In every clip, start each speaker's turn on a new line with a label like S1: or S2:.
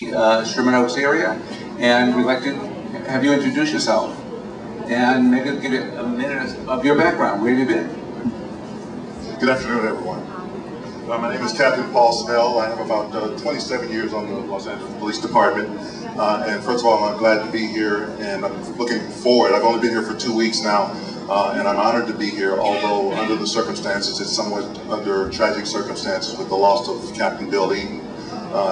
S1: Sherman Oaks area, and we'd like to have you introduce yourself and maybe give you a minute of your background. Where have you been?
S2: Good afternoon, everyone. My name is Captain Paul Snell. I have about 27 years on the Los Angeles Police Department. And first of all, I'm glad to be here, and I'm looking forward. I've only been here for 2 weeks now, and I'm honored to be here, although under the circumstances, it's somewhat under tragic circumstances with the loss of Captain Bill Eaton.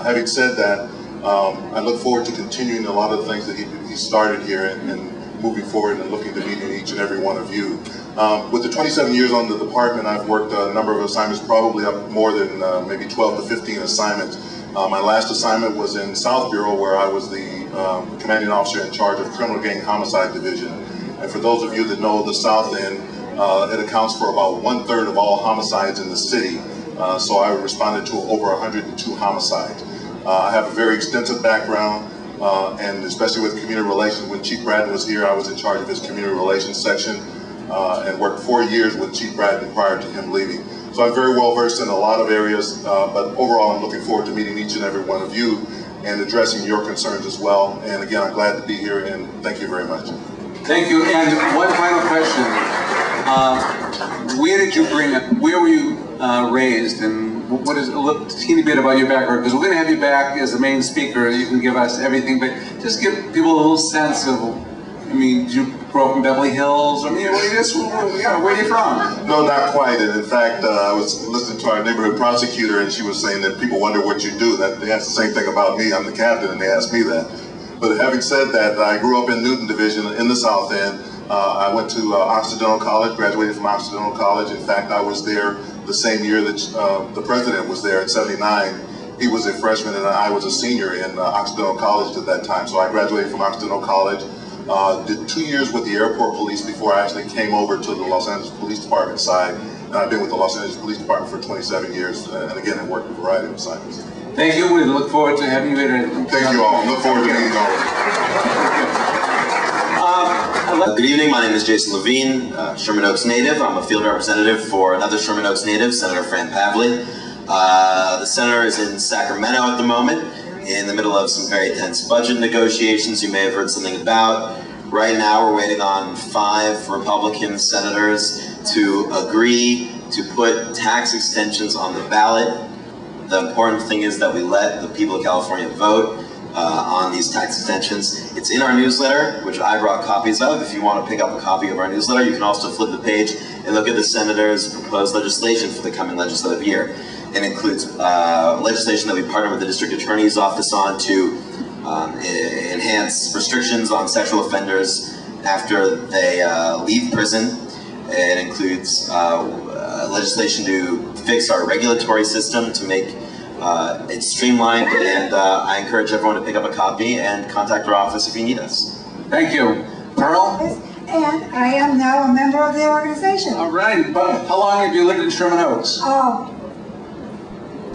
S2: Having said that, I look forward to continuing a lot of the things that he started here and moving forward and looking to meeting each and every one of you. With the 27 years on the department, I've worked a number of assignments, probably up more than maybe 12 to 15 assignments. My last assignment was in South Bureau, where I was the commanding officer in charge of Criminal Gang Homicide Division. And for those of you that know the South End, it accounts for about 1/3 of all homicides in the city. So I responded to over 102 homicides. I have a very extensive background, and especially with community relations. When Chief Bratton was here, I was in charge of his community relations section, and worked 4 years with Chief Bratton prior to him leaving. So I'm very well versed in a lot of areas, but overall I'm looking forward to meeting each and every one of you and addressing your concerns as well. And again, I'm glad to be here, and thank you very much.
S1: Thank you. And one final question. Where were you raised, and what is a teeny bit about your background? Because we're going to have you back as the main speaker, and you can give us everything, but just give people a little sense of, I mean, did you grow up in Beverly Hills? I mean, where are you from?
S2: No, not quite. And in fact, I was listening to our neighborhood prosecutor, and she was saying that people wonder what you do. That they ask the same thing about me. I'm the captain, and they asked me that. But having said that, I grew up in Newton Division in the South End. I went to Occidental College, graduated from Occidental College. In fact, I was there the same year that the president was there in '79. He was a freshman and I was a senior in Occidental College at that time. So I graduated from Occidental College, did 2 years with the airport police before I actually came over to the Los Angeles Police Department side. And I've been with the Los Angeles Police Department for 27 years, and again, I've worked a variety of assignments.
S1: Thank you. We look forward to having you here.
S2: Thank you all. Look forward to meeting all of you.
S3: Good evening, my name is Jason Levine, Sherman Oaks native. I'm a field representative for another Sherman Oaks native, Senator Fran Pavley. The senator is in Sacramento at the moment, in the middle of some very tense budget negotiations you may have heard something about. Right now we're waiting on 5 Republican senators to agree to put tax extensions on the ballot. The important thing is that we let the people of California vote on these tax extensions. It's in our newsletter, which I brought copies of. If you want to pick up a copy of our newsletter, you can also flip the page and look at the senators' proposed legislation for the coming legislative year. It includes legislation that we partner with the district attorney's office on to enhance restrictions on sexual offenders after they leave prison. It includes legislation to fix our regulatory system to make it streamlined, and I encourage everyone to pick up a copy and contact our office if you need us.
S1: Thank you. Pearl?
S4: And I am now a member of the organization.
S1: All right. But how long have you lived in Sherman Oaks?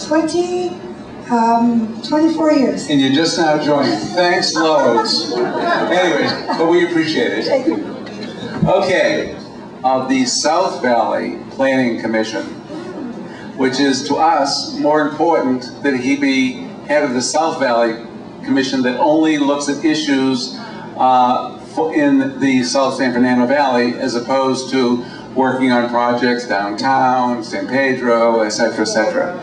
S4: 24 years.
S1: And you just now joined. Thanks loads. Anyways, but we appreciate it.
S4: Thank you.
S1: Okay. The South Valley Planning Commission, which is to us more important that he be head of the South Valley Commission that only looks at issues in the South San Fernando Valley, as opposed to working on projects downtown, San Pedro, etc., etc.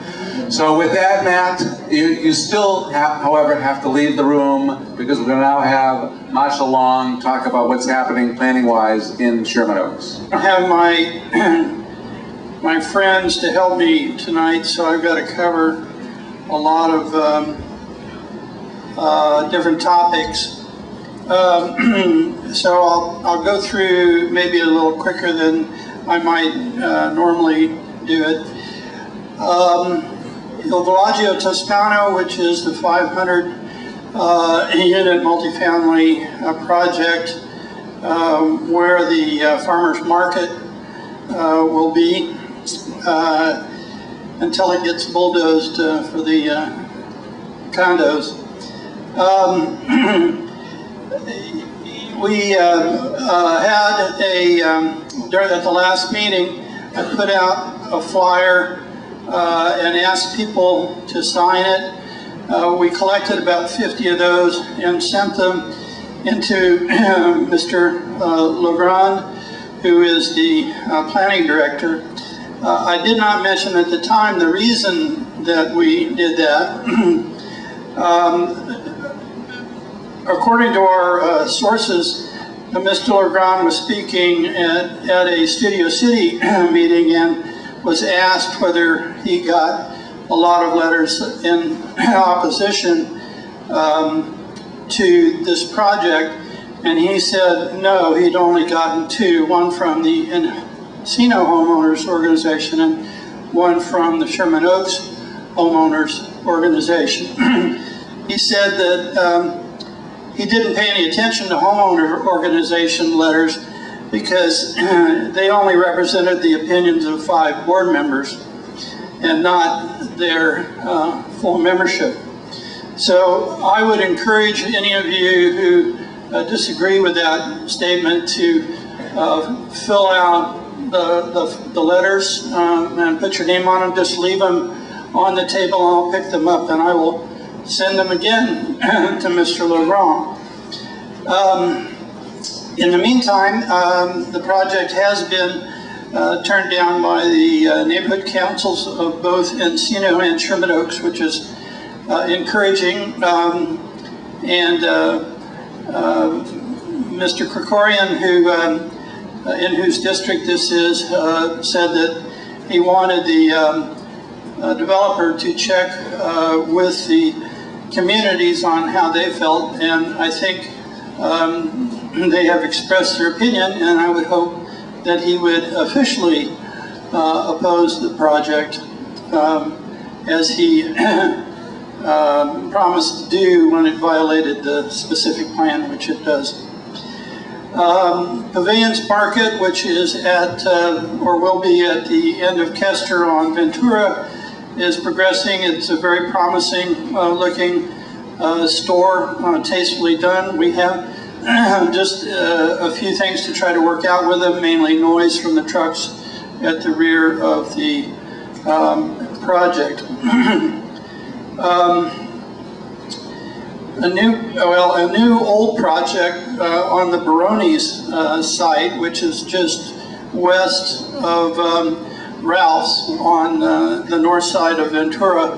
S1: So with that, Matt, you still, however, have to leave the room, because we're going to now have Masha Long talk about what's happening planning-wise in Sherman Oaks.
S5: I have my friends to help me tonight, so I've got to cover a lot of different topics. So I'll go through maybe a little quicker than I might normally do it. Il Villaggio Toscano, which is the 500 unit multifamily project where the farmers market will be until it gets bulldozed for the condos. We had at the last meeting, I put out a flyer and asked people to sign it. We collected about 50 of those and sent them into Mr. Legrand, who is the planning director. I did not mention at the time the reason that we did that. According to our sources, Mr. Legrand was speaking at a Studio City meeting and was asked whether he got a lot of letters in opposition to this project, and he said no, he'd only gotten two, one from the Encino Homeowners Organization and one from the Sherman Oaks Homeowners Organization. He said that he didn't pay any attention to homeowner organization letters because they only represented the opinions of 5 board members and not their full membership. So I would encourage any of you who disagree with that statement to fill out the letters and put your name on them. Just leave them on the table and I'll pick them up and I will send them again to Mr. Legrand. In the meantime, the project has been turned down by the neighborhood councils of both Encino and Sherman Oaks, which is encouraging. Mr. Krikorian, who in whose district this is, said that he wanted the developer to check with the communities on how they felt, and I think they have expressed their opinion, and I would hope that he would officially oppose the project as he promised to do when it violated the specific plan, which it does. Pavilions Market, which is at, or will be at the end of Kester on Ventura, is progressing. It's a very promising looking store, tastefully done. We have just a few things to try to work out with them, mainly noise from the trucks at the rear of the project. A new old project on the Barones site, which is just west of Ralph's on the north side of Ventura,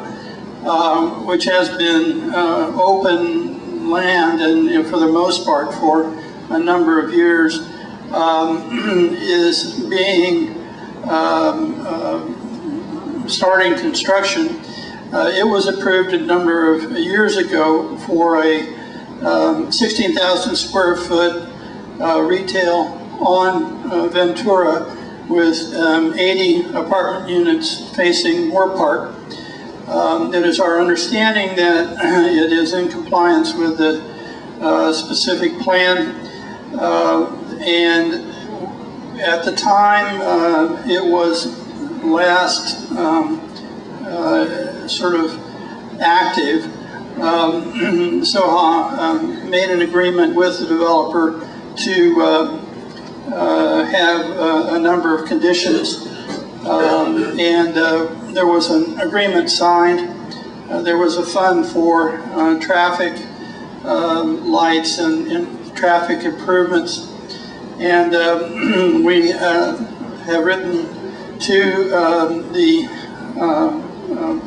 S5: which has been open land and for the most part for a number of years, is being starting construction. It was approved a number of years ago for a 16,000 square foot retail on Ventura with 80 apartment units facing Moore Park. It is our understanding that it is in compliance with the specific plan, and at the time it was last sort of active, Soha made an agreement with the developer to have a number of conditions, and there was an agreement signed. There was a fund for traffic lights and traffic improvements, and we have written to the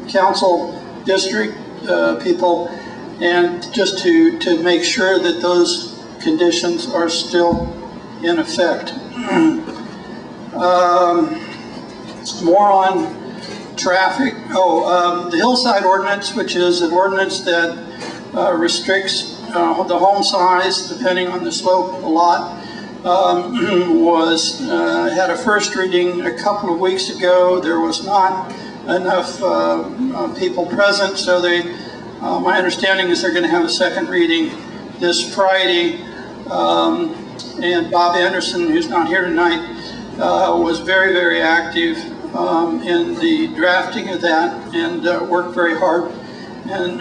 S5: council district people, and just to make sure that those conditions are still in effect. More on traffic. The hillside ordinance, which is an ordinance that restricts the home size depending on the slope of the lot, had a first reading a couple of weeks ago. There was not enough people present, so my understanding is they're going to have a second reading this Friday. And Bob Anderson, who's not here tonight, was very, very active in the drafting of that and worked very hard. And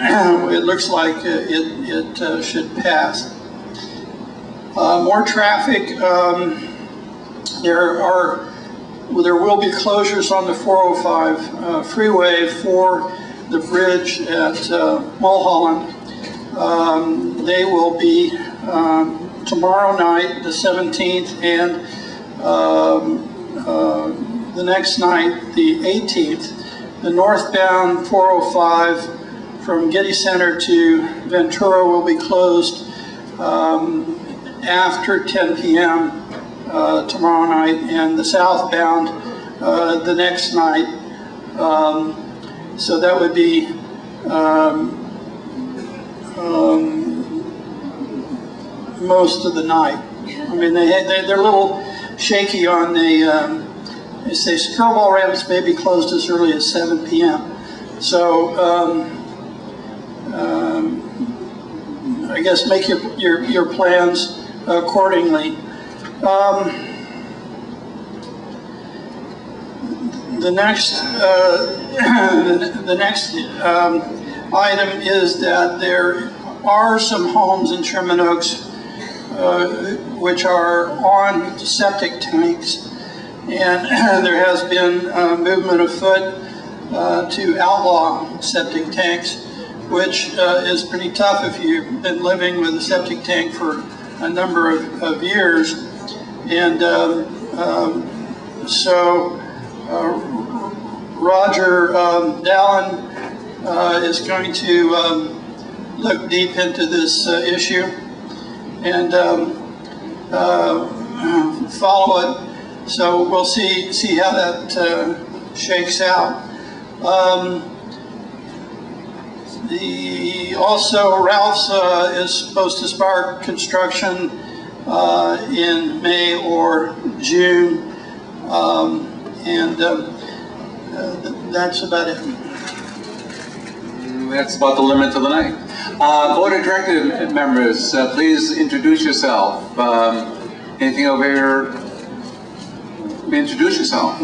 S5: it looks like it should pass. More traffic. There will be closures on the 405 freeway for the bridge at Mulholland. They will be tomorrow night, the 17th, and the next night, the 18th. The northbound 405 from Getty Center to Ventura will be closed after 10 p.m. Tomorrow night, and the southbound the next night. So that would be most of the night. I mean, they're a little shaky on the, they say screwball ramps may be closed as early as 7 p.m. So I guess make your plans accordingly. The next item is that there are some homes in Sherman Oaks which are on septic tanks, and there has been movement afoot to outlaw septic tanks, which is pretty tough if you've been living with a septic tank for a number of years. And so Roger Dallin is going to look deep into this issue and follow it. So we'll see how that shakes out. Also, Ralph's is supposed to start construction in May or June, and that's about it.
S1: That's about the limit of the night. Board of Director members, please introduce yourself. Anything over here? Introduce yourself.